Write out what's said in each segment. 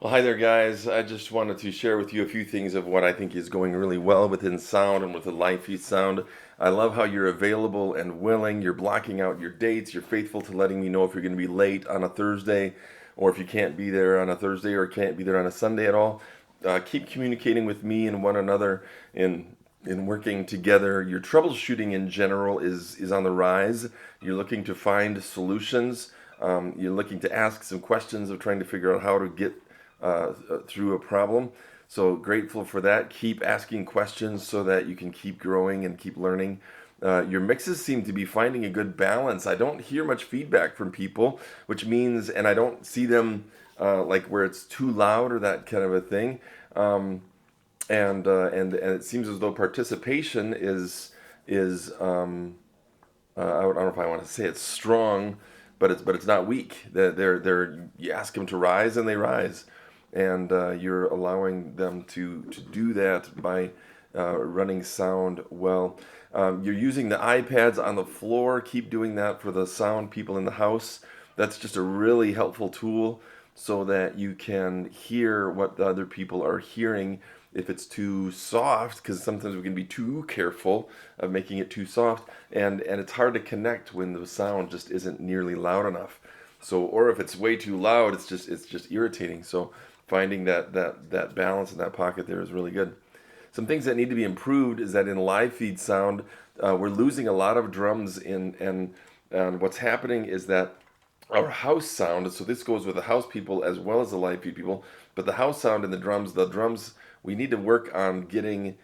Well, hi there, guys. I just wanted to share with you a few things of what I think is going really well within sound and with the live feed sound. I love how you're available and willing. You're blocking out your dates. You're faithful to letting me know if you're going to be late on a Thursday or if you can't be there on a Thursday or can't be there on a Sunday at all. Keep communicating with me and one another in working together. Your troubleshooting in general is on the rise. You're looking to find solutions. You're looking to ask some questions of trying to figure out how to get through a problem. So grateful for that. Keep asking questions so that you can keep growing and keep learning. Your mixes seem to be finding a good balance. I don't hear much feedback from people, which means, and I don't see them like where it's too loud or that kind of a thing. Um, and it seems as though participation is I don't know if I want to say it's strong, but it's not weak. They're you ask them to rise and they rise, and you're allowing them to do that by running sound well. You're using the iPads on the floor. Keep doing that for the sound people in the house. That's just a really helpful tool so that you can hear what the other people are hearing if it's too soft, because sometimes we can be too careful of making it too soft, and it's hard to connect when the sound just isn't nearly loud enough. So, or if it's way too loud, it's just irritating. So finding that balance in that pocket there is really good. Some things that need to be improved is that in live feed sound, we're losing a lot of drums and what's happening is that our house sound, so this goes with the house people as well as the live feed people, but the house sound and the drums, we need to work on getting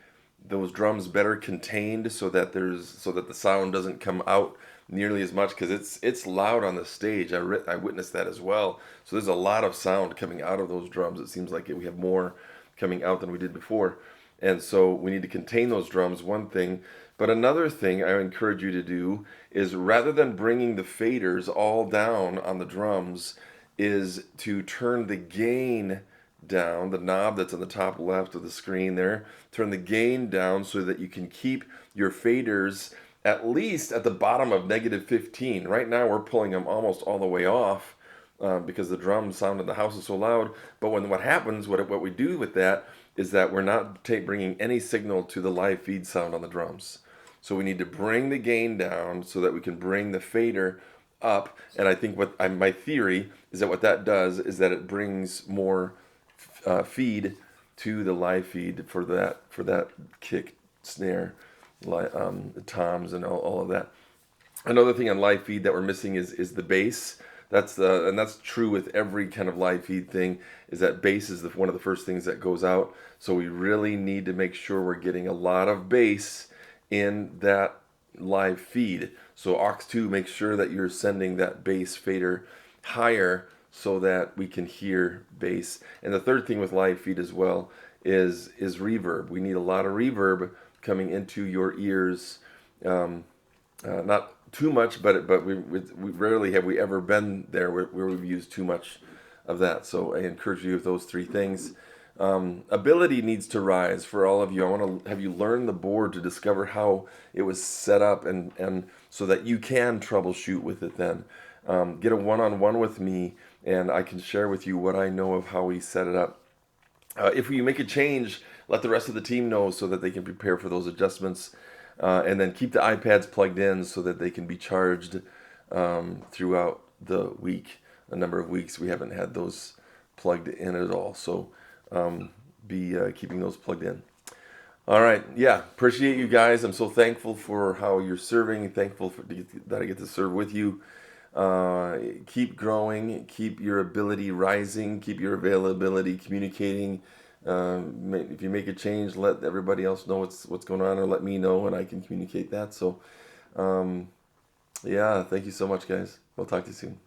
those drums better contained so that the sound doesn't come out nearly as much because it's loud on the stage. I witnessed that as well. So there's a lot of sound coming out of those drums. It seems like we have more coming out than we did before. And so we need to contain those drums, one thing. But another thing I encourage you to do is rather than bringing the faders all down on the drums, is to turn the gain down, the knob that's on the top left of the screen there, turn the gain down so that you can keep your faders at least at the bottom of -15. Right now we're pulling them almost all the way off because the drum sound in the house is so loud. But when what happens, what we do with that is that we're not bringing any signal to the live feed sound on the drums. So we need to bring the gain down so that we can bring the fader up. And I think my theory is that what that does is that it brings more feed to the live feed for that kick, snare, toms, and all of that. Another thing on live feed that we're missing is the bass. And that's true with every kind of live feed thing. Is that bass is one of the first things that goes out. So we really need to make sure we're getting a lot of bass in that live feed. So aux2, make sure that you're sending that bass fader higher so that we can hear bass. And the third thing with live feed as well is reverb. We need a lot of reverb coming into your ears. Not too much, but we rarely have we ever been there where we've used too much of that. So I encourage you with those three things. Ability needs to rise for all of you. I want to have you learn the board to discover how it was set up and so that you can troubleshoot with it then. Get a one-on-one with me and I can share with you what I know of how we set it up. If you make a change, let the rest of the team know so that they can prepare for those adjustments. And then keep the iPads plugged in so that they can be charged throughout the week. A number of weeks we haven't had those plugged in at all. So be keeping those plugged in. All right. Yeah. Appreciate you guys. I'm so thankful for how you're serving. Thankful that I get to serve with you. Keep growing. Keep your ability rising. Keep your availability communicating. If you make a change, let everybody else know what's going on, or let me know, and I can communicate that. So, yeah. Thank you so much, guys. We'll talk to you soon.